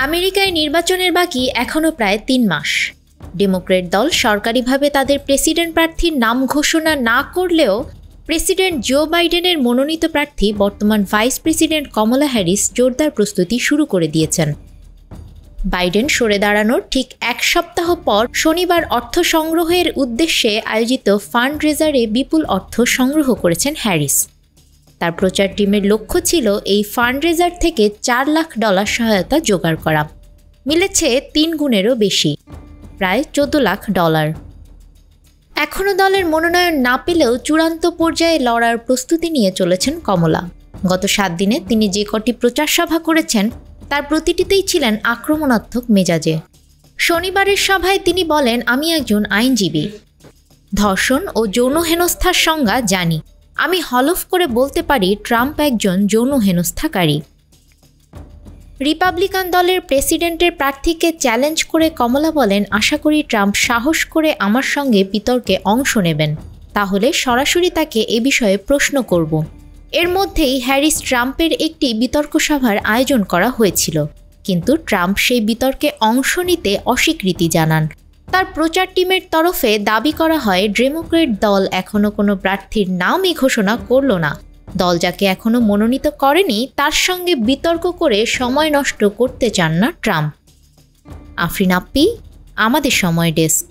আমেরিকায় নির্বাচনের বাকি এখনও প্রায় ৩ মাস। ডেমোক্র্যাট দল সরকারিভাবে তাদের প্রেসিডেন্ট প্রার্থীর নাম ঘোষণা না করলেও প্রেসিডেন্ট জো বাইডেনের মনোনীত প্রার্থী বর্তমান ভাইস প্রেসিডেন্ট কমলা হ্যারিস জোরদার প্রস্তুতি শুরু করে দিয়েছেন। বাইডেন সরে দাঁড়ানোর ঠিক ১ সপ্তাহ পর শনিবার অর্থ সংগ্রহের উদ্দেশ্যে আয়োজিত ফান্ড রেজারে বিপুল অর্থ সংগ্রহ করেছেন হ্যারিস। তার প্রচার টিমের লক্ষ্য ছিল এই ফান্ড রেজার থেকে $৪ লাখ সহায়তা জোগাড় করা। মিলেছে ৩ গুণেরও বেশি, প্রায় $১৪ লাখ। এখনও দলের মনোনয়ন না পেলেও চূড়ান্ত পর্যায়ে লড়ার প্রস্তুতি নিয়ে চলেছেন কমলা। গত ৭ দিনে তিনি যে কটি প্রচার সভা করেছেন তার প্রতিটিতেই ছিলেন আক্রমণাত্মক মেজাজে। শনিবারের সভায় তিনি বলেন, আমি একজন আইনজীবী, ধর্ষণ ও যৌন হেনস্থার সংজ্ঞা জানি। আমি হলফ করে বলতে পারি ট্রাম্প একজন যৌন হেনস্থাকারী। রিপাবলিকান দলের প্রেসিডেন্টের প্রার্থীকে চ্যালেঞ্জ করে কমলা বলেন, আশা করি ট্রাম্প সাহস করে আমার সঙ্গে বিতর্কে অংশ নেবেন, তাহলে সরাসরি তাকে এ বিষয়ে প্রশ্ন করব। এর মধ্যেই হ্যারিস ট্রাম্পের একটি বিতর্ক সভার আয়োজন করা হয়েছিল, কিন্তু ট্রাম্প সেই বিতর্কে অংশ নিতে অস্বীকৃতি জানান। তার প্রচার টিমের তরফে দাবি করা হয় ডেমোক্র্যাট দল এখনও কোনো প্রার্থীর নামই ঘোষণা করল না। দল যাকে এখনও মনোনীত করেনি তার সঙ্গে বিতর্ক করে সময় নষ্ট করতে চান না ট্রাম্প। আফরিন আপ্পি, আমাদের সময় ডেস্ক।